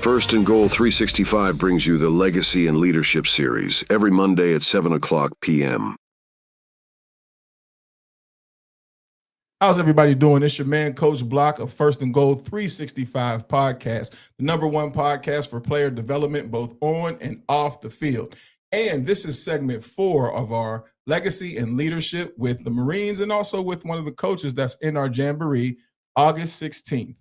First and Goal 365 brings you the Legacy and Leadership series every Monday at 7 o'clock p.m. How's everybody doing? It's your man, Coach Block of First and Goal 365 podcast, the #1 podcast for player development, both on and off the field. And this is segment 4 of our Legacy and Leadership with the Marines and also with one of the coaches that's in our Jamboree, August 16th.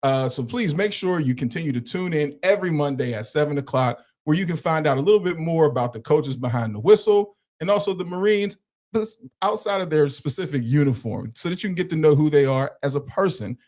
So please make sure you continue to tune in every Monday at 7 o'clock, where you can find out a little bit more about the coaches behind the whistle and also the Marines outside of their specific uniform, so that you can get to know who they are as a person,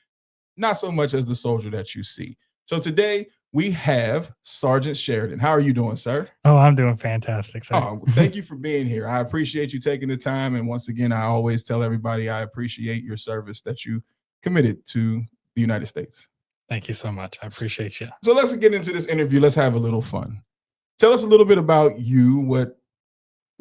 not so much as the soldier that you see. So today we have Sergeant Sheridan. How are you doing, sir? Oh, I'm doing fantastic, sir. Oh, thank you for being here. I appreciate you taking the time. And once again, I always tell everybody I appreciate your service that you committed to the United States. Thank you so much. I appreciate you. So let's get into this interview. Let's have a little fun. Tell us a little bit about you, what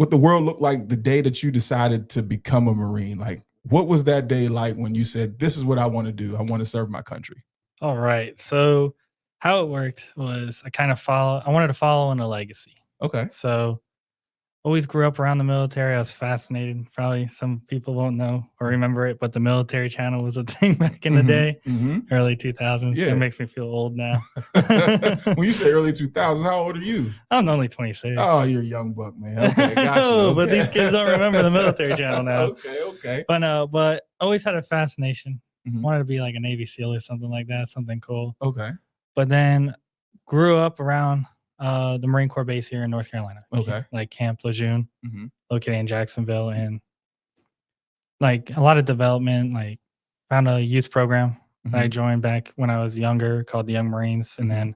the world looked like the day that you decided to become a Marine. Like, what was that day like when you said, this is what I want to do? I want to serve my country. All right. So how it worked was I wanted to follow in a legacy. Okay. So always grew up around the military. I was fascinated. Probably some people won't know or remember it, but the military channel was a thing back in the day, early 2000s. Yeah. It makes me feel old now. When you say early 2000s, how old are you? I'm only 26. Oh, you're a young buck, man. Okay, gotcha. Okay. But these kids don't remember the military channel now. Okay. But always had a fascination. Wanted to be like a Navy SEAL or something like that, something cool. Okay. But then grew up around the Marine Corps base here in North Carolina. Okay. Like Camp Lejeune, located in Jacksonville, and like a lot of development, like found a youth program that I joined back when I was younger called the Young Marines, and then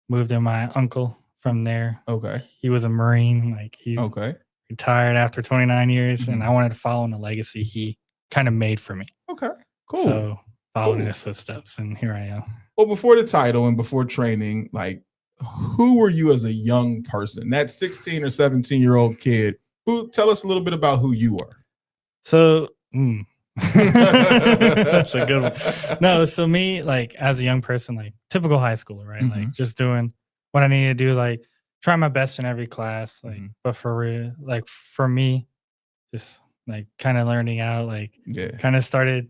moved in my uncle from there. Okay. He was a Marine, like he retired after 29 years, and I wanted to follow in the legacy he kind of made for me. Okay, cool. So followed in his footsteps, and here I am. Well, before the title and before training, like, who were you as a young person? That 16 or 17-year-old kid. Tell us a little bit about who you were. So, that's a good one. No, so me, like, as a young person, like typical high schooler, right? Like just doing what I needed to do, like try my best in every class, like, but for me, just like kind of learning out, like kind of started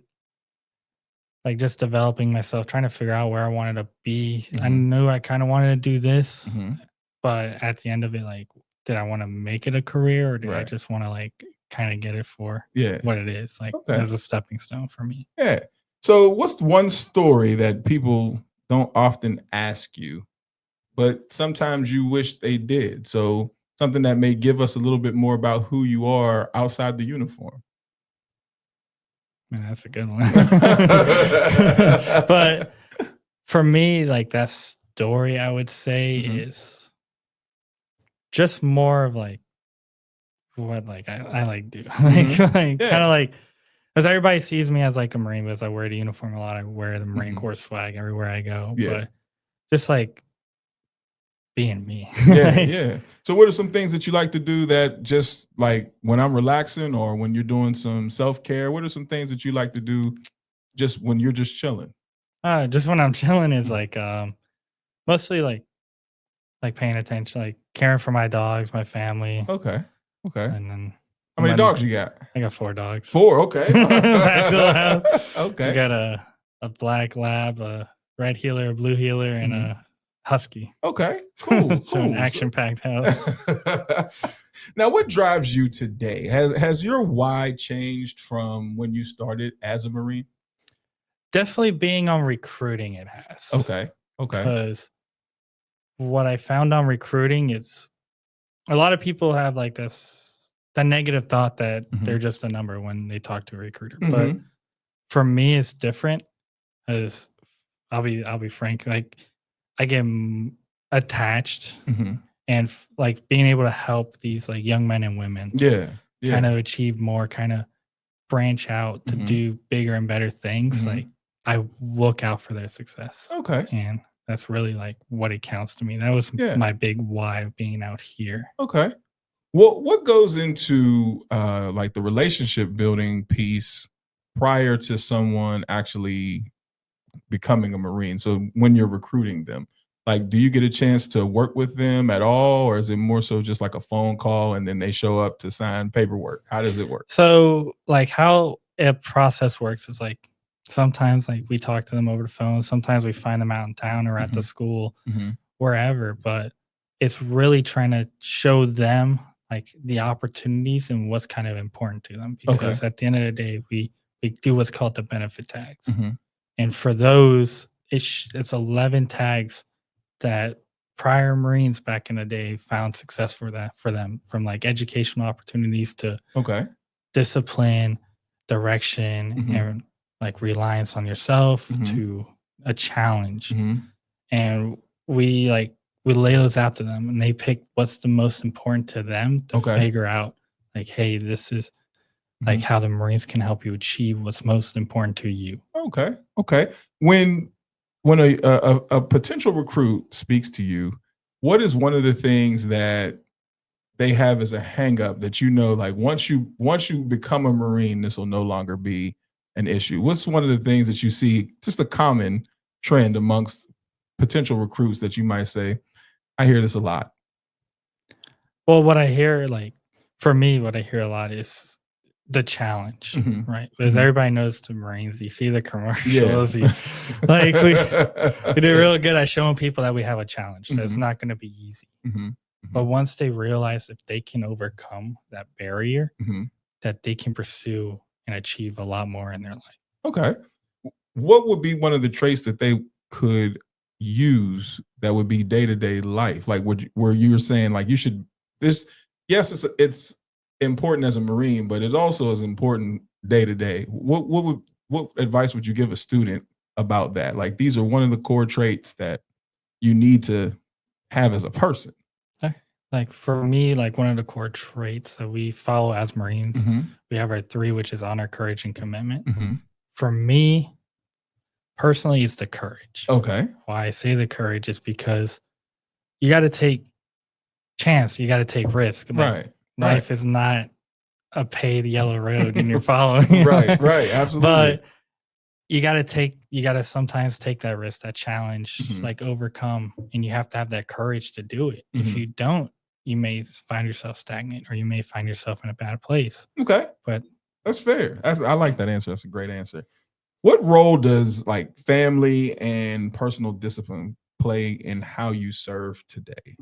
like just developing myself, trying to figure out where I wanted to be. I knew I kind of wanted to do this, but at the end of it, like, did I want to make it a career, or did I just want to like kind of get it for what it is, like as a stepping stone for me? Yeah. So what's one story that people don't often ask you, but sometimes you wish they did? So something that may give us a little bit more about who you are outside the uniform. Man, that's a good one. But for me, like that story, I would say is just more of like what like I like do. Kind of like, because everybody sees me as like a Marine, because I wear the uniform a lot. I wear the Marine Corps flag everywhere I go. But just like being me. Yeah. So what are some things that you like to do that just like when I'm relaxing or when you're doing some self-care, what are some things that you like to do just when you're just chilling? Just when I'm chilling is like mostly like paying attention, like caring for my dogs, my family. Okay. And then how many dogs you got? I got 4 dogs. 4, okay. Back to the house. Okay. I got a black lab, a red heeler, a blue heeler, and a husky. Okay, cool. So an action-packed house. Now, what drives you today? Has your why changed from when you started as a Marine? Definitely being on recruiting, it has. Okay. Because what I found on recruiting is a lot of people have like the negative thought that they're just a number when they talk to a recruiter. But for me, it's different. As I'll be frank, like I get attached and like being able to help these like young men and women kind of achieve more, kind of branch out to do bigger and better things. Like I look out for their success. Okay. And that's really like what it counts to me. That was my big why of being out here. Okay. Well, what goes into like the relationship building piece prior to someone actually becoming a Marine? So when you're recruiting them, Like, do you get a chance to work with them at all, or is it more so just like a phone call and then they show up to sign paperwork? How does it work? So like how a process works is like sometimes like we talk to them over the phone. Sometimes we find them out in town or at the school, wherever. But it's really trying to show them like the opportunities and what's kind of important to them. Because at the end of the day, we do what's called the benefit tags. And for those, it's 11 tags that prior Marines back in the day found success for them, from like educational opportunities to discipline, direction, and like reliance on yourself to a challenge. And we lay those out to them, and they pick what's the most important to them to figure out like, hey, this is like how the Marines can help you achieve what's most important to you. Okay. When a potential recruit speaks to you, what is one of the things that they have as a hang up that, like once you become a Marine, this will no longer be an issue? What's one of the things that you see, just a common trend amongst potential recruits that you might say, I hear this a lot? Well, what I hear, like for me, what I hear a lot is the challenge, right? Because everybody knows the Marines. You see the commercials. We do real good at showing people that we have a challenge. That's not going to be easy. But once they realize if they can overcome that barrier, that they can pursue and achieve a lot more in their life. Okay. What would be one of the traits that they could use that would be day-to-day life? Like where you were saying like you should it's important as a Marine, but it also is important day to day. What advice would you give a student about that? Like, these are one of the core traits that you need to have as a person. Like for me, like one of the core traits that we follow as Marines, we have our 3, which is honor, courage, and commitment. For me personally, it's the courage. Okay. Why I say the courage is because you got to take chance. You got to take risk. Like, life is not a paved yellow road and you're following. Right. Absolutely. But you got to sometimes take that risk, that challenge, like overcome, and you have to have that courage to do it. If you don't, you may find yourself stagnant, or you may find yourself in a bad place. Okay. But that's fair. I like that answer. That's a great answer. What role does like family and personal discipline play in how you serve today?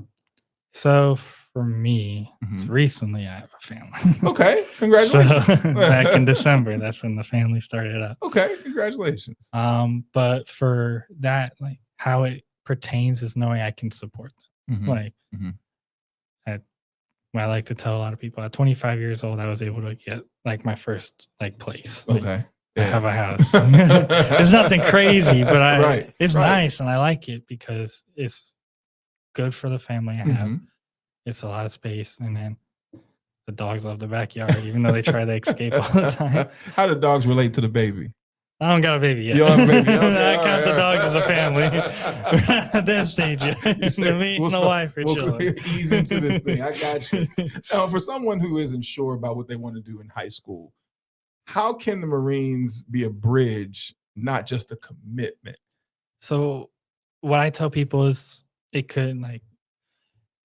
So for me, recently I have a family. Okay, congratulations. So, back in December, that's when the family started up. Okay, congratulations. But for that, like how it pertains is knowing I can support them. Like, I like to tell a lot of people at 25 years old, I was able to get like my first like place. Like, I have a house. It's nothing crazy, but it's nice, and I like it because it's good for the family I have. It's a lot of space, and then the dogs love the backyard, even though they try to escape all the time. How do dogs relate to the baby? I don't got a baby yet. You don't have a baby? Okay, I count the dogs as a family. At that stage, me and my wife are chilling. Ease into this thing. I got you. Now, for someone who isn't sure about what they want to do in high school, how can the Marines be a bridge, not just a commitment? So what I tell people is it could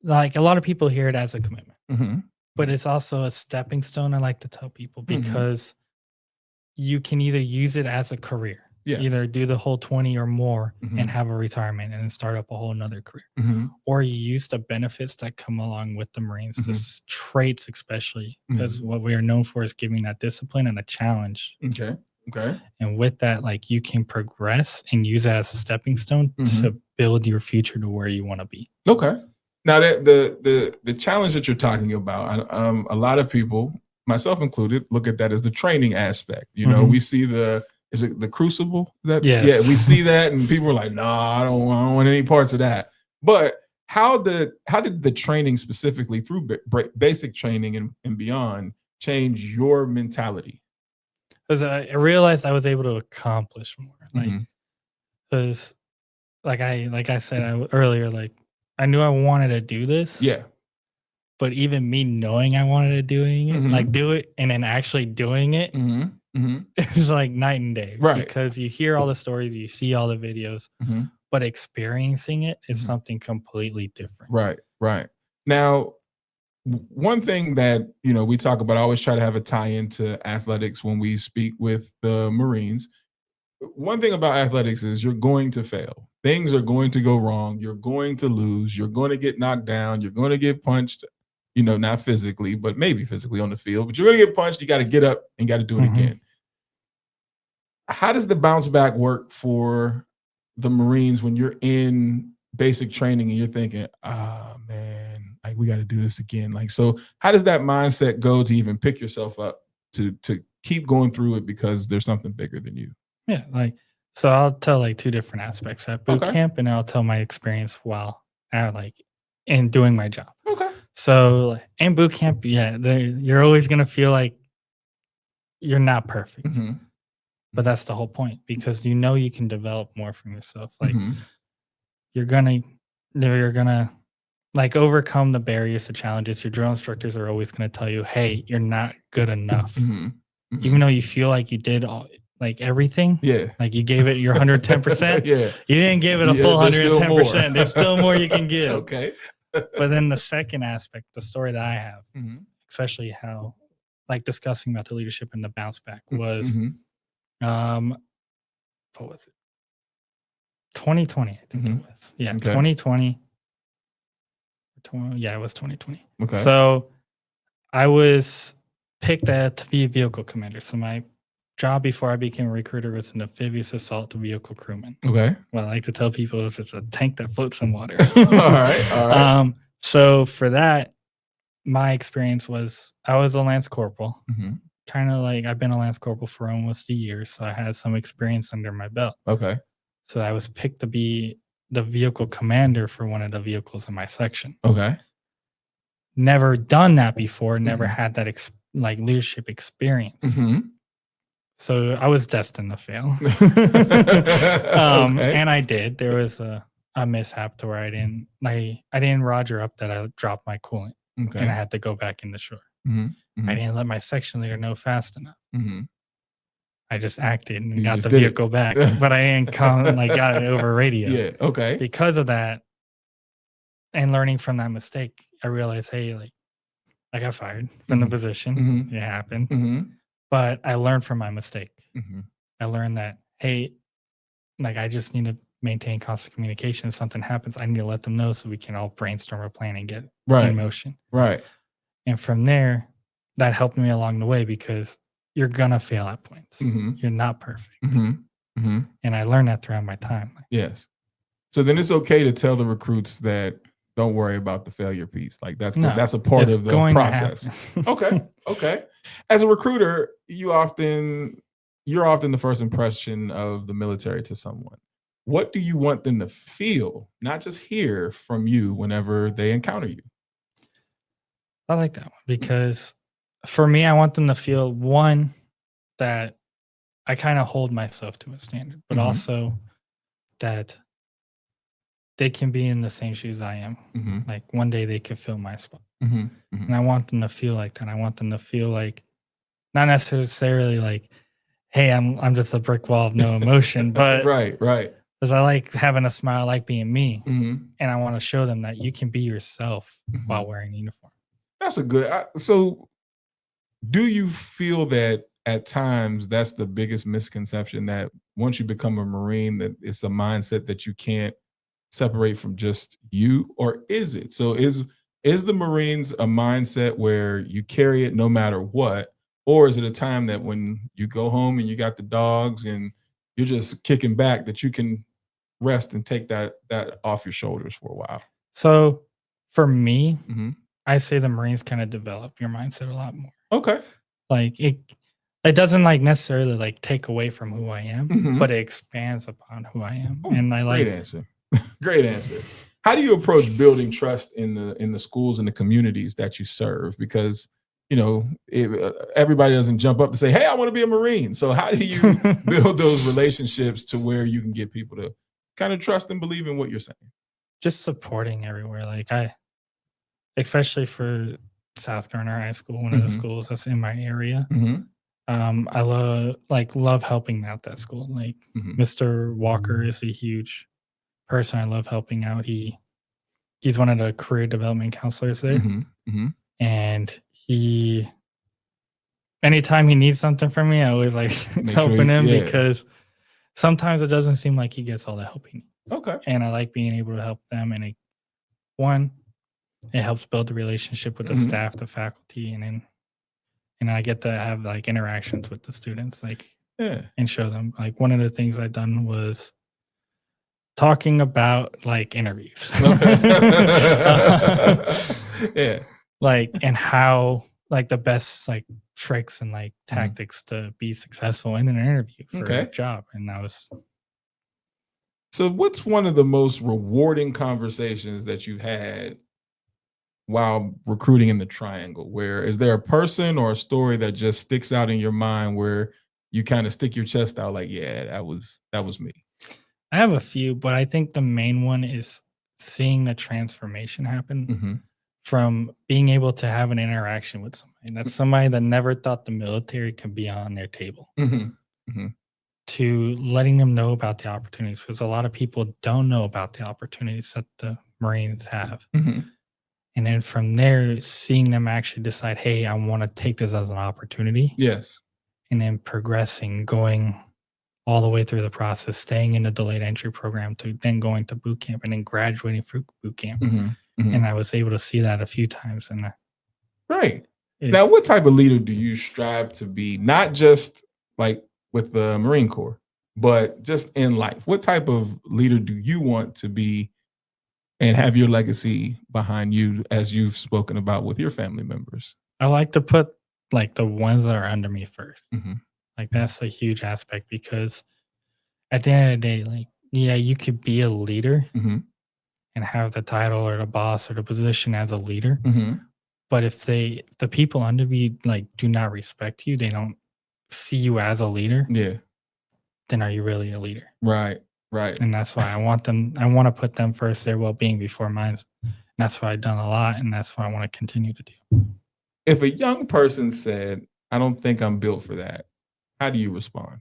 like a lot of people hear it as a commitment, but it's also a stepping stone. I like to tell people because you can either use it as a career, either do the whole 20 or more and have a retirement and then start up a whole nother career, or you use the benefits that come along with the Marines, the traits especially, because what we are known for is giving that discipline and a challenge. Okay. And with that, like you can progress and use that as a stepping stone to build your future to where you want to be. Okay. Now that the challenge that you're talking about, a lot of people, myself included, look at that as the training aspect. You know, we see is it the crucible? Yeah, we see that, and people are like, "No, I don't want any parts of that." But how did the training specifically through basic training and beyond change your mentality? Because I realized I was able to accomplish more. Like, because like I said earlier, like I knew I wanted to do this. Yeah. But even me knowing I wanted to do it and then actually doing it, it's like night and day. Right. Because you hear all the stories, you see all the videos, but experiencing it is Mhm. something completely different. Right, right. Now, one thing that we talk about, I always try to have a tie into athletics when we speak with the Marines. One thing about athletics is you're going to fail. Things are going to go wrong. You're going to lose. You're going to get knocked down. You're going to get punched, not physically, but maybe physically on the field. But you're going to get punched. You got to get up and got to do it Mhm. again. How does the bounce back work for the Marines when you're in basic training and you're thinking, man, like we got to do this again? Like, so how does that mindset go to even pick yourself up to keep going through it because there's something bigger than you? Yeah, so I'll tell like two different aspects at boot Okay. camp, and I'll tell my experience while in doing my job. Okay. So in boot camp, yeah, you're always gonna feel like you're not perfect, Mhm. but that's the whole point because you can develop more from yourself. Like Mhm. you're gonna like overcome the barriers, the challenges. Your drill instructors are always gonna tell you, "Hey, you're not good enough," Mhm. Mhm. even though you feel like you did everything. Yeah. Like you gave it your 110%. Yeah. You didn't give it a Yeah, full there's still 110%. more. There's still more you can give. Okay. But then the second aspect, the story that I have, Mhm. especially how like discussing about the leadership and the bounce back was Mhm. what was it? 2020, I think Mhm. it was. Yeah, Okay. 2020. Yeah, it was 2020. Okay. So I was picked to be a vehicle commander. So my job before I became a recruiter was an amphibious assault vehicle crewman. Okay. What I like to tell people is it's a tank that floats in water. All right. All right. So for that, my experience was I was a Lance Corporal. Mhm. Kind of like I've been a Lance Corporal for almost a year, so I had some experience under my belt. Okay. So I was picked to be the vehicle commander for one of the vehicles in my section. Okay. Never done that before, never Mhm. had that leadership experience. Mhm. So I was destined to fail. Okay. And I did. There was a mishap to where I didn't roger up that I dropped my coolant and I Okay. had to go back in the shore. Mhm. I Mhm. didn't let my section leader know fast enough. Mhm. I just acted and You got just the did it. vehicle back, but I didn't got it over radio. Yeah. Okay. Because of that and learning from that mistake, I realized, hey, like I got fired from the Mhm. position. Mhm. It happened. Mhm. But I learned from my mistake. Mhm. I learned that, hey, like I just need to maintain constant communication. If something happens, I need to let them know so we can all brainstorm a plan and get Right. in motion. Right. And from there, that helped me along the way because you're gonna fail at points. Mhm. You're not perfect. Mhm. Mhm. And I learned that throughout my time. Yes. So then it's okay to tell the recruits that don't worry about the failure piece. Like that's No, that's a part it's of the going to process. happen. Okay. Okay. As a recruiter, you're often the first impression of the military to someone. What do you want them to feel, not just hear from you whenever they encounter you? I like that one because for me, I want them to feel one, that I kind of hold myself to a standard, but Mhm. also that they can be in the same shoes I am. Mhm. Like one day they could fill my spot. Mhm. Mhm. And I want them to feel like that. I want them to feel like not necessarily like, hey, I'm just a brick wall of no emotion, but Right. Right. because I like having a smile, I like being me. Mhm. And I want to show them that you can be yourself Mhm. while wearing a uniform. That's a good. So, do you feel that at times that's the biggest misconception, that once you become a Marine, that it's a mindset that you can't separate from just you, or is it? So, is the Marines a mindset where you carry it no matter what, or is it a time that when you go home and you got the dogs and you're just kicking back, that you can rest and take that off your shoulders for a while? So for me, Mm-hmm. I say the Marines kind of develop your mindset a lot more. Okay. Like it doesn't like necessarily like take away from who I am, Mhm. but it expands upon who I am. Oh, And I great like answer. Great answer. How do you approach building trust in the schools and the communities that you serve? Because everybody doesn't jump up to say, "Hey, I want to be a Marine." So how do you build those relationships to where you can get people to kind of trust and believe in what you're saying? just supporting everywhere. Like especially for South Garner High School, one of the Mhm. schools that's in my area. Mhm. I love helping out that school. Like Mhm. Mr. Walker is a huge person I love helping out. He's one of the career development counselors there. And anytime he needs something from me, I always like helping him because sometimes it doesn't seem like he gets all the help he needs. Okay. And I like being able to help them. And it helps build the relationship with the staff, the faculty, and I get to have like interactions with the students, and show them. Like one of the things I've done was talking about like interviews. And how like the best like tricks and like tactics to be successful in an interview for a job. And that was. So what's one of the most rewarding conversations that you had while recruiting in the Triangle? Where is there a person or a story that just sticks out in your mind where you kind of stick your chest out like, yeah, that was me? I have a few, but I think the main one is seeing the transformation happen from being able to have an interaction with somebody. That's somebody that never thought the military could be on their table. To letting them know about the opportunities, because a lot of people don't know about the opportunities that the Marines have. And then from there, seeing them actually decide, hey, I want to take this as an opportunity. Yes. And then progressing, going all the way through the process, staying in the delayed entry program to then going to boot camp and then graduating from boot camp. And I was able to see that a few times. And now, what type of leader do you strive to be? Not just like with the Marine Corps, but just in life. What type of leader do you want to be and have your legacy behind you, as you've spoken about with your family members? I like to put like the ones that are under me first. Like that's a huge aspect, because at the end of the day, like, yeah, you could be a leader and have the title or the boss or the position as a leader. But if the people under you like do not respect you, they don't see you as a leader. Then are you really a leader? Right. And that's why I want to put them first, their well-being before mine. And that's what I've done a lot, and that's what I want to continue to do. If a young person said, I don't think I'm built for that, how do you respond?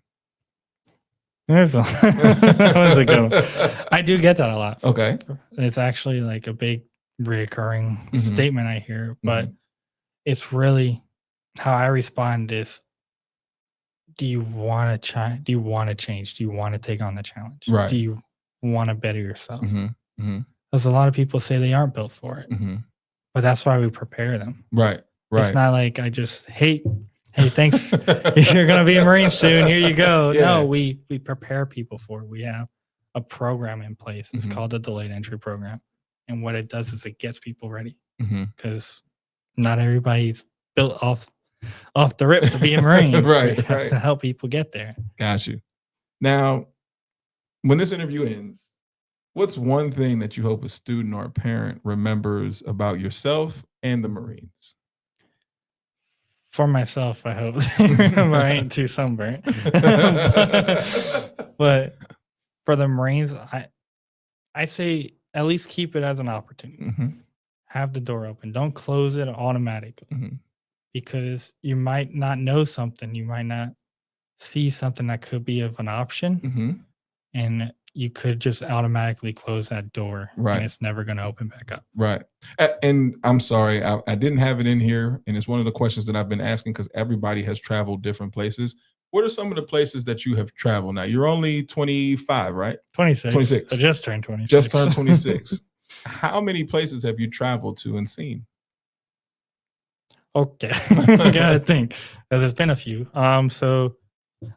That was a good one. I do get that a lot. Okay. It's actually like a big recurring statement I hear, but it's really how I respond is, do you want to try? Do you want to change? Do you want to take on the challenge? Right. Do you want to better yourself? Because a lot of people say they aren't built for it, but that's why we prepare them. Right. It's not like I just hey, thanks. You're going to be a Marine soon. Here you go. No, we prepare people for it. We have a program in place. It's called the Delayed Entry Program. And what it does is it gets people ready, because not everybody's built off the rip to be a Marine. Right. We have to help people get there. Got you. Now, when this interview ends, what's one thing that you hope a student or a parent remembers about yourself and the Marines? For myself, I hope they remember I ain't too sunburnt. But for the Marines, I say at least keep it as an opportunity. Have the door open. Don't close it automatically. Because you might not know something. You might not see something that could be of an option. And you could just automatically close that door. Right. And it's never going to open back up. Right. And I'm sorry, I didn't have it in here. And it's one of the questions that I've been asking because everybody has traveled different places. What are some of the places that you have traveled? Now, you're only 25, right? 26. I just turned 26. Just turned 26. How many places have you traveled to and seen? Okay. I gotta think, because it's been a few. So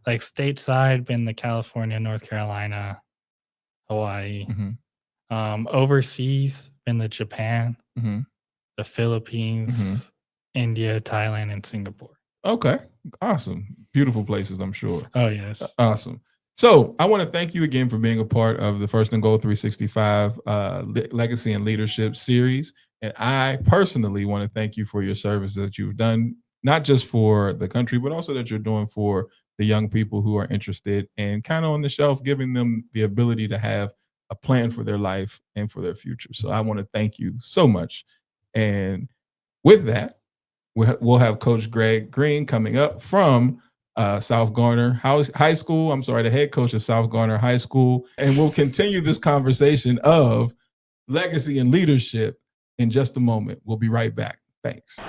like stateside, been to California, North Carolina, Hawaii. Overseas, been to Japan, the Philippines, India, Thailand, and Singapore. Okay. Awesome. Beautiful places, I'm sure. Oh, yes. Awesome. So I want to thank you again for being a part of the First and Goal 365 Legacy and Leadership series. And I personally want to thank you for your service that you've done, not just for the country, but also that you're doing for the young people who are interested and kind of on the shelf, giving them the ability to have a plan for their life and for their future. So I want to thank you so much. And with that, we'll have Coach Greg Green coming up from South Garner High School. I'm sorry, the head coach of South Garner High School. And we'll continue this conversation of legacy and leadership in just a moment. We'll be right back. Thanks.